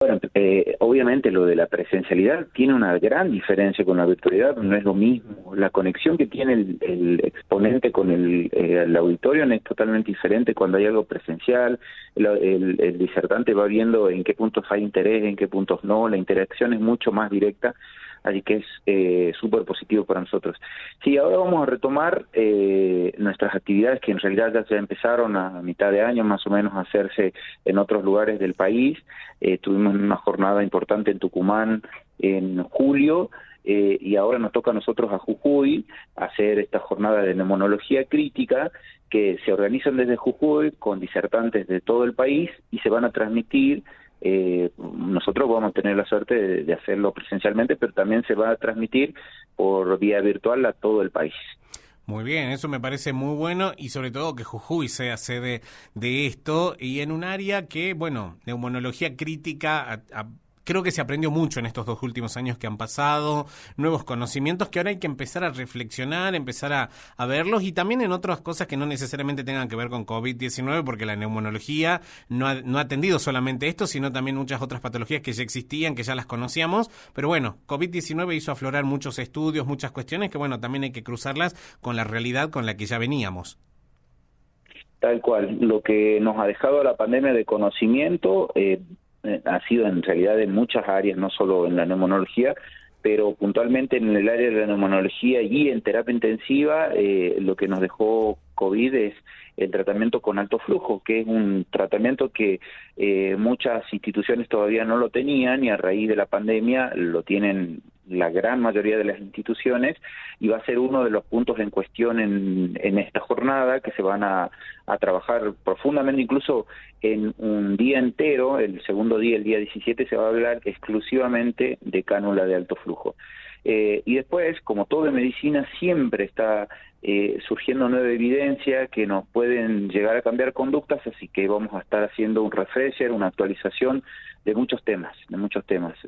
Bueno, obviamente lo de la presencialidad tiene una gran diferencia con la virtualidad, no es lo mismo. La conexión que tiene el exponente con el auditorio es totalmente diferente cuando hay algo presencial. El disertante va viendo en qué puntos hay interés, en qué puntos no, la interacción es mucho más directa, así que es súper positivo para nosotros. Sí, ahora vamos a retomar nuestras actividades que en realidad ya se empezaron a mitad de año más o menos a hacerse en otros lugares del país. Tuvimos una jornada importante en Tucumán en julio y ahora nos toca a nosotros a Jujuy hacer esta jornada de neumonología crítica que se organizan desde Jujuy con disertantes de todo el país y se van a transmitir. Nosotros vamos a tener la suerte de hacerlo presencialmente, pero también se va a transmitir por vía virtual a todo el país. Muy bien, eso me parece muy bueno y sobre todo que Jujuy sea sede de esto y en un área que, bueno, neumonología crítica, creo que se aprendió mucho en estos 2 últimos años que han pasado, nuevos conocimientos que ahora hay que empezar a reflexionar, empezar a verlos y también en otras cosas que no necesariamente tengan que ver con COVID-19 porque la neumonología no ha atendido solamente esto, sino también muchas otras patologías que ya existían, que ya las conocíamos, pero bueno, COVID-19 hizo aflorar muchos estudios, muchas cuestiones que bueno, también hay que cruzarlas con la realidad con la que ya veníamos. Tal cual, lo que nos ha dejado la pandemia de conocimiento ha sido en realidad en muchas áreas, no solo en la neumonología, pero puntualmente en el área de la neumonología y en terapia intensiva, lo que nos dejó COVID es el tratamiento con alto flujo, que es un tratamiento que muchas instituciones todavía no lo tenían y a raíz de la pandemia lo tienen la gran mayoría de las instituciones y va a ser uno de los puntos en cuestión en esta jornada que se van a trabajar profundamente, incluso en un día entero, el segundo día, el día 17, se va a hablar exclusivamente de cánula de alto flujo. Y después, como todo en medicina, siempre está surgiendo nueva evidencia que nos pueden llegar a cambiar conductas, así que vamos a estar haciendo un refresher, una actualización de muchos temas,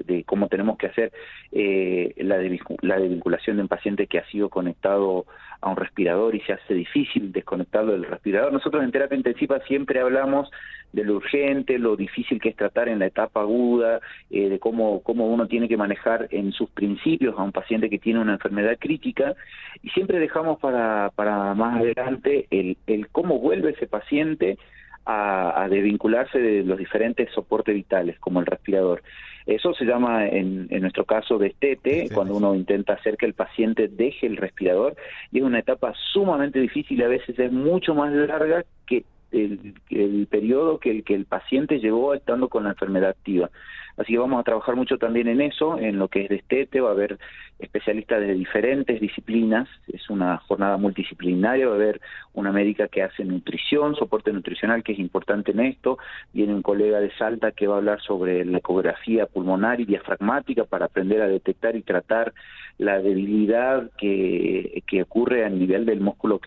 de cómo tenemos que hacer la desvinculación de un paciente que ha sido conectado a un respirador y se hace difícil desconectarlo del respirador. Nosotros en terapia intensiva siempre hablamos de lo urgente, lo difícil que es tratar en la etapa aguda, de cómo uno tiene que manejar en sus principios a un paciente que tiene una enfermedad crítica, y siempre dejamos para más adelante el cómo vuelve ese paciente a desvincularse de los diferentes soportes vitales, como el respirador. Eso se llama, en nuestro caso, destete, cuando uno intenta hacer que el paciente deje el respirador, y es una etapa sumamente difícil y a veces es mucho más larga que el periodo que el paciente llevó estando con la enfermedad activa. Así que vamos a trabajar mucho también en eso, en lo que es destete. Va a haber especialistas de diferentes disciplinas, es una jornada multidisciplinaria, va a haber una médica que hace nutrición, soporte nutricional, que es importante en esto, viene un colega de Salta que va a hablar sobre la ecografía pulmonar y diafragmática para aprender a detectar y tratar la debilidad que ocurre a nivel del músculo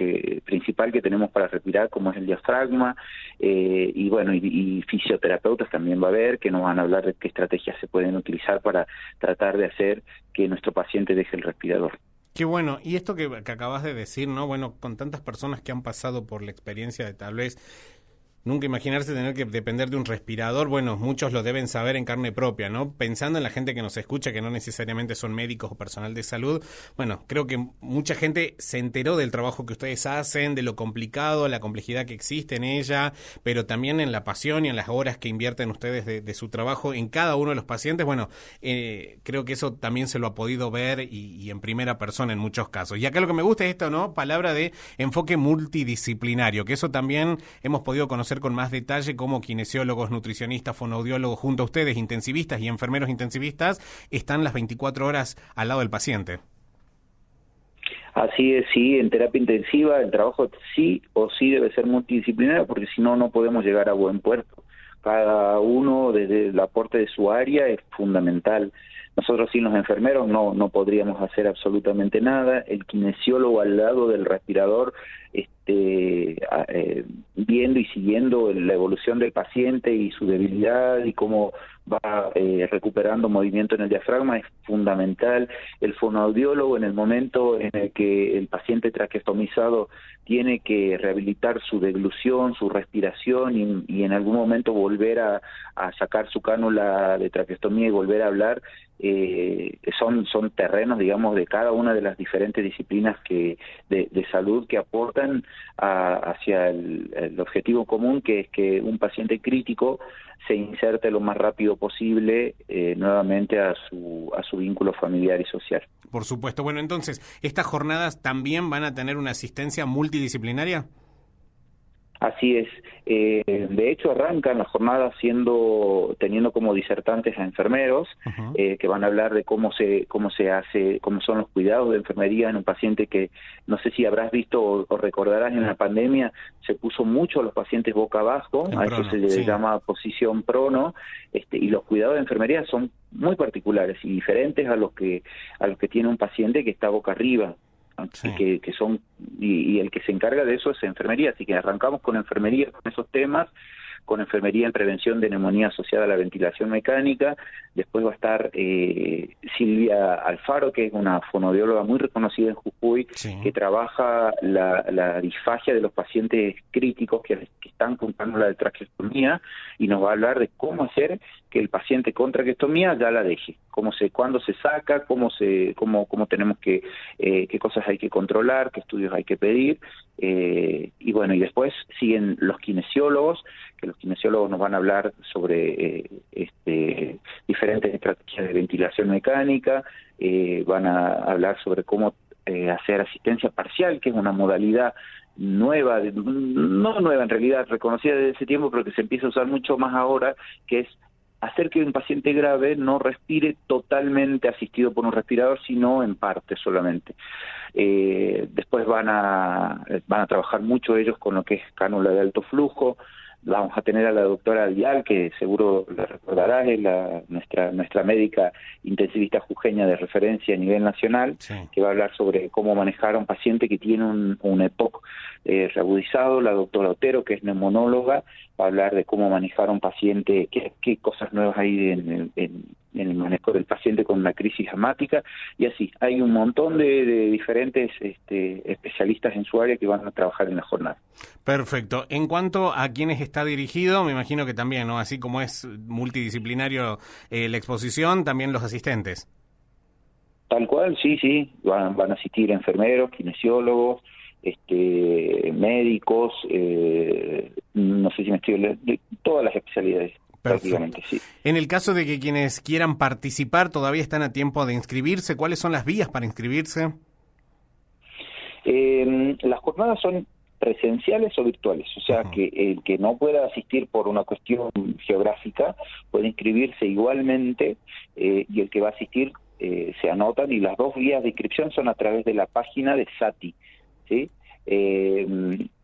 principal que tenemos para respirar, como es el diafragma, y bueno, y fisioterapeutas también va a haber, que nos van a hablar de qué estrategias se pueden utilizar para tratar de hacer que nuestro paciente deje el respirador. Qué bueno, y esto que acabas de decir, ¿no? Bueno, con tantas personas que han pasado por la experiencia de tal vez nunca imaginarse tener que depender de un respirador, bueno, muchos lo deben saber en carne propia, ¿no? Pensando en la gente que nos escucha, que no necesariamente son médicos o personal de salud, bueno, creo que mucha gente se enteró del trabajo que ustedes hacen, de lo complicado, la complejidad que existe en ella, pero también en la pasión y en las horas que invierten ustedes de su trabajo en cada uno de los pacientes. Bueno, creo que eso también se lo ha podido ver y en primera persona en muchos casos. Y acá lo que me gusta es esto, ¿no? Palabra de enfoque multidisciplinario, que eso también hemos podido conocer con más detalle como kinesiólogos, nutricionistas, fonoaudiólogos, junto a ustedes, intensivistas y enfermeros intensivistas, están las 24 horas al lado del paciente. Así es, sí, en terapia intensiva el trabajo sí o sí debe ser multidisciplinario, porque si no, no podemos llegar a buen puerto. Cada uno desde el aporte de su área es fundamental. Nosotros sin los enfermeros no podríamos hacer absolutamente nada. El kinesiólogo al lado del respirador viendo y siguiendo la evolución del paciente y su debilidad y cómo va recuperando movimiento en el diafragma es fundamental. El fonoaudiólogo, en el momento en el que el paciente traqueostomizado tiene que rehabilitar su deglución, su respiración y en algún momento volver a sacar su cánula de traqueostomía y volver a hablar, son terrenos, digamos, de cada una de las diferentes disciplinas de salud que aportan hacia el objetivo común, que es que un paciente crítico se inserte lo más rápido posible nuevamente a su vínculo familiar y social. Por supuesto. Bueno, entonces, ¿estas jornadas también van a tener una asistencia multidisciplinaria? Así es. De hecho, arrancan las jornadas teniendo como disertantes a enfermeros, que van a hablar de cómo se hace, cómo son los cuidados de enfermería en un paciente que, no sé si habrás visto o recordarás, en la pandemia se puso mucho a los pacientes boca abajo, a eso se le llama posición prono, y los cuidados de enfermería son muy particulares y diferentes a los que tiene un paciente que está boca arriba. Sí. Que son y el que se encarga de eso es enfermería, así que arrancamos con enfermería, con esos temas, con enfermería en prevención de neumonía asociada a la ventilación mecánica. Después va a estar Silvia Alfaro, que es una fonoaudióloga muy reconocida en Jujuy, que trabaja la disfagia de los pacientes críticos que están con cánula de traqueostomía, y nos va a hablar de cómo hacer que el paciente con traqueostomía ya la deje, cuándo se saca, cómo tenemos qué cosas hay que controlar, qué estudios hay que pedir, y bueno, y después siguen los kinesiólogos, que los kinesiólogos nos van a hablar sobre diferentes estrategias de ventilación mecánica, van a hablar sobre cómo hacer asistencia parcial, que es una modalidad nueva, no nueva en realidad, reconocida desde ese tiempo, pero que se empieza a usar mucho más ahora, que es hacer que un paciente grave no respire totalmente asistido por un respirador, sino en parte solamente. Después van a trabajar mucho ellos con lo que es cánula de alto flujo. Vamos a tener a la doctora Dial, que seguro la recordarás, es nuestra médica intensivista jujeña de referencia a nivel nacional, que va a hablar sobre cómo manejar a un paciente que tiene un EPOC reagudizado. La doctora Otero, que es neumonóloga, va a hablar de cómo manejar a un paciente, qué cosas nuevas hay en el manejo del paciente con una crisis asmática, y así. Hay un montón de diferentes especialistas en su área que van a trabajar en la jornada. Perfecto. En cuanto a quienes está dirigido, me imagino que también, ¿no? Así como es multidisciplinario la exposición, también los asistentes. Tal cual, sí. Van a asistir enfermeros, kinesiólogos, médicos, no sé si me estoy de todas las especialidades. Prácticamente, sí. En el caso de que quienes quieran participar todavía están a tiempo de inscribirse, ¿cuáles son las vías para inscribirse? Las jornadas son presenciales o virtuales, o sea que el que no pueda asistir por una cuestión geográfica puede inscribirse igualmente, y el que va a asistir se anotan, y las dos vías de inscripción son a través de la página de SATI, ¿sí?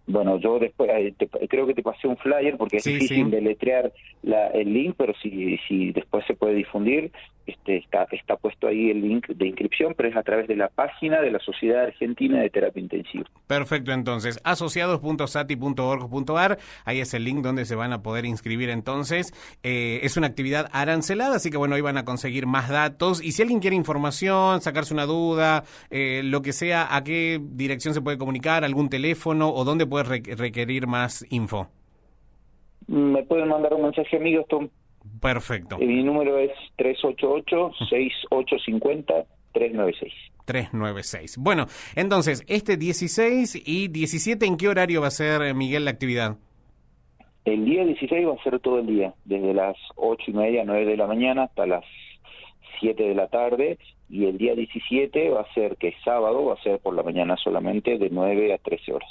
Bueno, yo después creo que te pasé un flyer porque es difícil deletrear el link, pero si después se puede difundir, está puesto ahí el link de inscripción, pero es a través de la página de la Sociedad Argentina de Terapia Intensiva. Perfecto, entonces, asociados.sati.org.ar, ahí es el link donde se van a poder inscribir entonces. Es una actividad arancelada, así que bueno, ahí van a conseguir más datos, y si alguien quiere información, sacarse una duda, lo que sea, ¿a qué dirección se puede comunicar? ¿Algún teléfono? ¿O dónde puede requerir más info? Me pueden mandar un mensaje a mí, Gastón. Perfecto. Mi número es 388-6850-396. 396. Bueno, entonces, 16 y 17, ¿en qué horario va a ser, Miguel, la actividad? El día 16 va a ser todo el día, desde las 8:30, 9 de la mañana hasta las 7 de la tarde, y el día 17 va a ser, que es sábado, va a ser por la mañana solamente, de 9 a 13 horas.